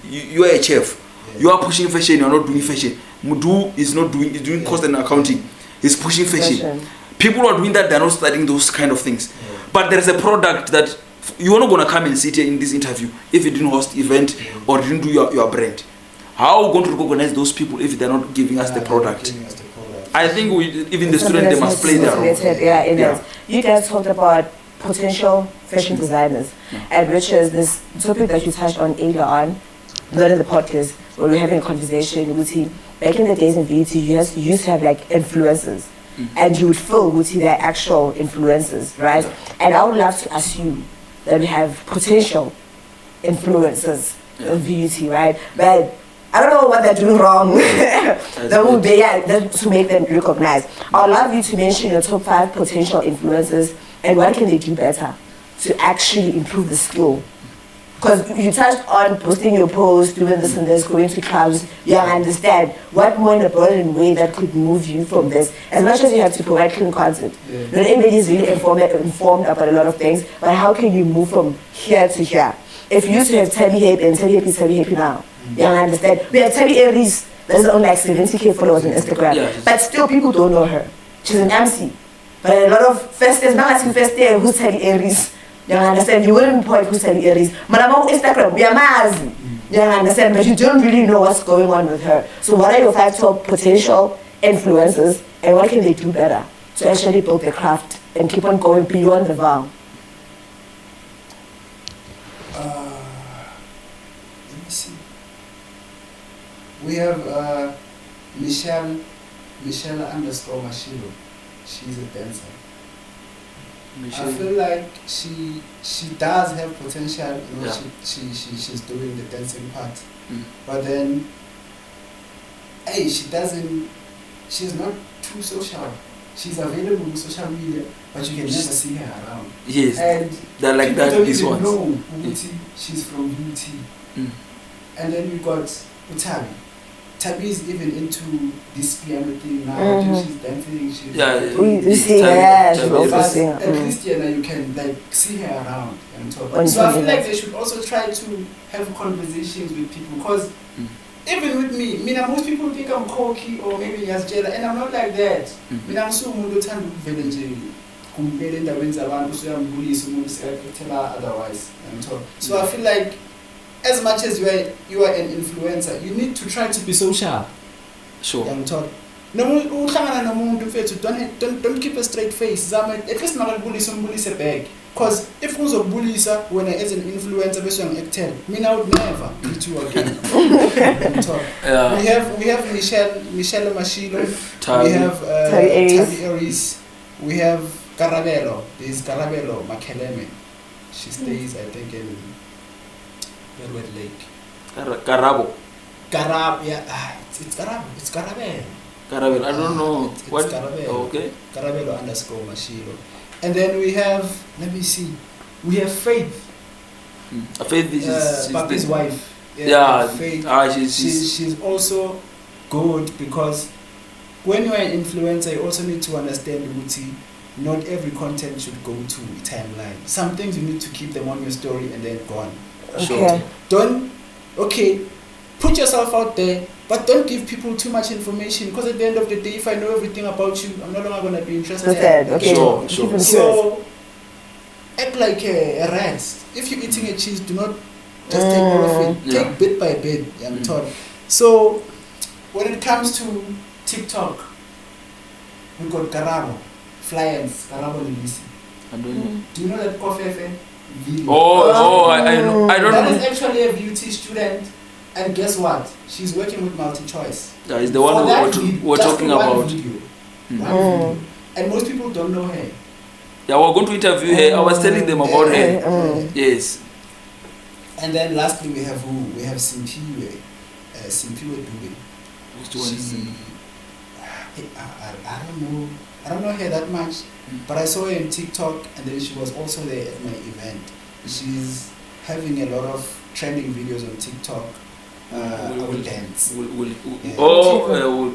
you are a chef, you are pushing fashion, you are not doing fashion. Mudu is not doing, is doing cost and accounting, he's pushing fashion. People are doing that, they're not studying those kind of things. But there is a product that you're not going to come and sit here in this interview if you didn't host event or didn't do your brand. How are we going to recognize those people if they're not giving us the product? I think even the students, they must play their role. You guys talked about potential fashion designers, and which is this topic that you touched on earlier on, not in the podcast, where we're having a conversation with him. Back in the days in VUT, you used to have like influencers. And you would feel with their actual influences, right? And I would love to assume that we have potential influencers in VUT, right? But I don't know what they're doing wrong that would be, to make them recognized. I would love you to mention your top 5 potential influencers and what can they do better to actually improve the skill. Because you touched on posting your post, doing this and this, going to clubs. You understand what more in a broader way that could move you from this. As much as you have to provide clean content. Not everybody is really informed about a lot of things, but how can you move from here to here? If you used to have Tabby Happy and Tabby Happy is Tabby Happy now. You understand? We have Tabby Aries, there's only like 70k followers on Instagram. But still people don't know her. She's an MC. But a lot of first years, now asking first year, who's Tabby Aries? You understand? You wouldn't point who's telling Aries. Manamo Instagram, we are Mazi. You understand? But you don't really know what's going on with her. So what are your 5 top potential influencers and what can they do better to actually build the craft and keep on going beyond the vow? Let me see. We have Michelle _ Mashilo. She's a dancer. Michelle. I feel like she does have potential. You know, Yeah. she's doing the dancing part, Mm. but then, hey, she's not too social. She's available on social media, but you can never see her around. Yes, And they're like people that. don't This even one. know Uti, she's from UT. Mm. And then we got Utabi. Tabi is even into this piano thing now. I think she's dancing. She's Yeah, We see Tabi- her, Tabi she's also is- seeing At her. least you can like see her around and talk. On So I feel TV. like they should also try to have conversations with people, because Mm. even with me, most people think I'm cocky or maybe Yasjela, and I'm not like that. Mm. I'm so mundo than village. Kumbele ndawenza abantu suyambulisa umuntu sekutela otherwise and talk. So I feel like as much as you are an influencer, you need to try to be social. Sure. And talk. Uhlangana nomuntu mfethu, don't keep a straight face. Zama at least makakubulisa umbulise back. Because if uzokubulisa when as an influencer bese uyangi-actela, I would never meet you again. And talk. Yeah. We have Michelle Mashilo. Tabi. We have Tabi Aries. Tabi Aries. We have Karabelo. There's Karabelo Makeleme. She stays, I think, in Red Lake. Karabo. Garab, yeah, it's Garab. It's Garabel. Karabel. I don't know. It's What? Garabel. Okay. Garabelo _ Mashilo. And then we have, let me see, we have Faith. Faith is Papi's the- wife. Yeah. Faith. She's She's also good, because when you're an influencer, you also need to understand Uti. Not every content should go to timeline. Some things you need to keep them on your story and then go on. Okay. Put yourself out there, but don't give people too much information, because at the end of the day, if I know everything about you, I'm no longer going to be interested. Okay. Sure. Keep them curious. So, act like a rat. If you're eating a cheese, do not just take all of it. Yeah. Take bit by bit, I'm taught. So, when it comes to TikTok, we got Garabo, Flyers, Garabo Lilisi. I don't know. Do you know that Coffee video? I know. I don't That know. is actually a beauty student, and guess what? She's working with multi-choice. Yeah, it's the one For that we're just talking one about. video. Mm. One video. And most people don't know her. Yeah, we're going to interview her. I was telling them about her. Yes. And then lastly, we have who? We have Simpiwe. Simpiwe Dube. Which one is it? I don't know her that much, but I saw her in TikTok, and then she was also there at my event. She's having a lot of trending videos on TikTok. I will dance. Yeah.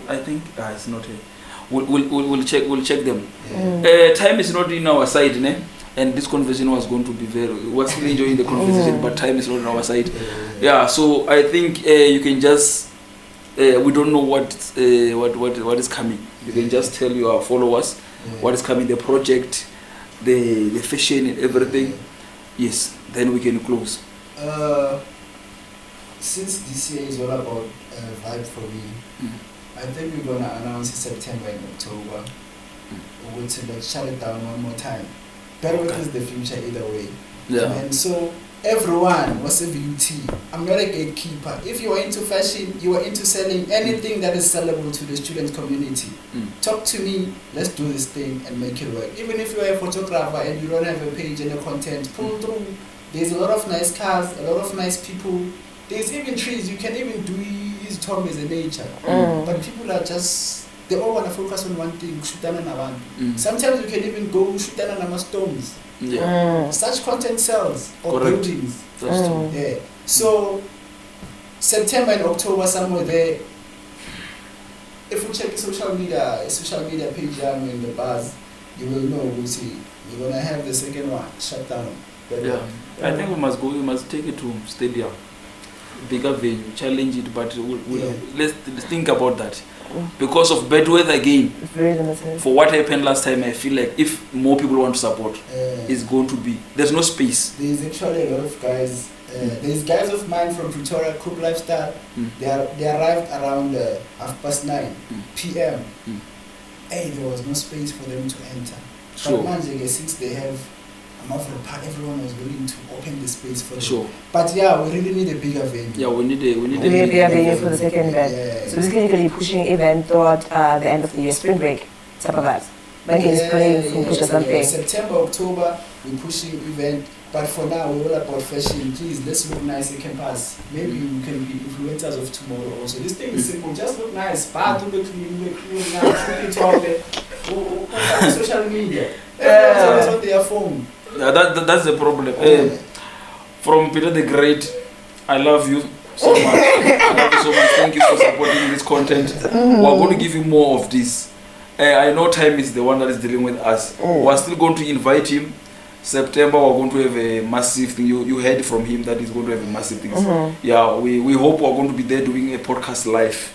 I think it's not her. We'll check them. Yeah. Time is not in our side, ne? And this conversation was going to be was really enjoying the conversation, but time is not on our side. Yeah, so I think you can just we don't know what is coming. You can just tell your followers what is coming, the project, the fashion and everything. Yes, then we can close. Since this year is all about vibe for me, I think we're gonna announce in September and October. We're going to shut it down one more time. Better is the future either way. Yeah. And so everyone was a beauty. I'm not a gatekeeper. If you are into fashion, you are into selling anything that is sellable to the student community. Talk to me. Let's do this thing and make it work. Even if you are a photographer and you don't have a page and a content, pull through. There's a lot of nice cars, a lot of nice people. There's even trees. You can even do his Tom as a nature. But people are just, they all want to focus on one thing. Sometimes you can even go shoot down stones. Yeah. Such content sells or Correct. buildings. That's true. Yeah. So September and October somewhere there. If you check social media page in the bars, you will know. We'll see. We're gonna have the second one shut down. Yeah. I think we must go. We must take it to stadium. bigger venue, challenge it, but let's think about that. Because of bad weather again, It's very limited. for what happened last time, I feel like if more people want to support, it's going to be, there's no space. There's actually a lot of guys. There's guys of mine from Pretoria, Cook Lifestyle. They arrived around 9:30 p.m. Hey, there was no space for them to enter. Sure. But since they have part, everyone was willing to open the space for them. Sure. But yeah, we really need a bigger venue. Yeah, we need We need a bigger venue for the second event. Yeah. So basically pushing event throughout the end of the year, spring break, type of that. When he's playing some push or something. September, October, we're pushing event. But for now, we're all about fashion. Please, let's look nice in campus. Maybe we can be influencers of tomorrow also. This thing is simple. Just look nice. Bar to look nice. Social media. Everyone's always on their phone. Yeah, that's the problem. From Peter the Great, I love you so much. I love you so much. Thank you for supporting this content. We're going to give you more of this. I know time is the one that is dealing with us. We're still going to invite him. September, we're going to have a massive thing. You heard from him that he's going to have a massive thing. Yeah, we hope we're going to be there doing a podcast live.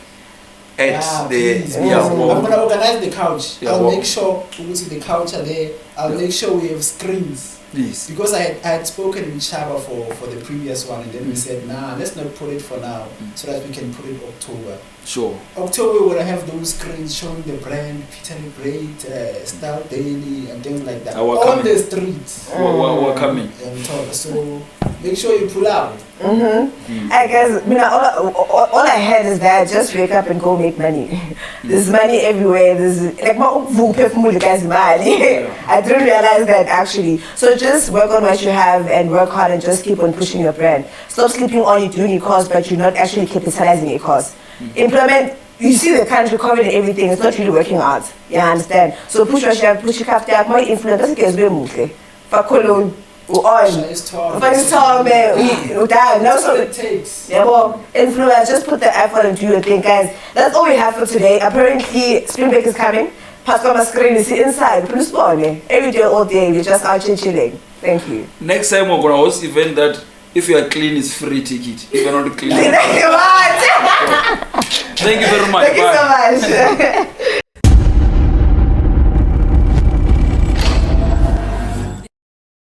At please. I'm going to organize the couch. I'll make sure we go to the couch are there. I'll make sure we have screens. Yes. Because I had spoken with Shaba for the previous one, and then we said, nah, let's not put it for now, so that we can put it October. Sure. October, we're going to have those screens showing the brand, Peter the Great, Style Daily, and things like that. On the streets. We're coming. So make sure you pull out. I guess, all I had is that just wake up and go make money. There's money everywhere. There's like I didn't realize that actually. So just work on what you have and work hard and just keep on pushing your brand. Stop sleeping on you doing your cause, but you're not actually capitalizing your cause. Implement. You see the country, COVID and everything, it's not really working out. You understand? So push what you have, push your capital, more influence. Doesn't get very much. For Cologne. That's what it takes. Yeah, well, influence, just put the effort and do your thing, guys. That's all we have for today. Apparently, spring break is coming. Pass on my screen, you see inside. Every day, all day, we're just out chilling. Thank you. Next time, we're going to host event that if you are clean, it's free ticket. If you're not clean, Thank you thank you very much. Thank you so much.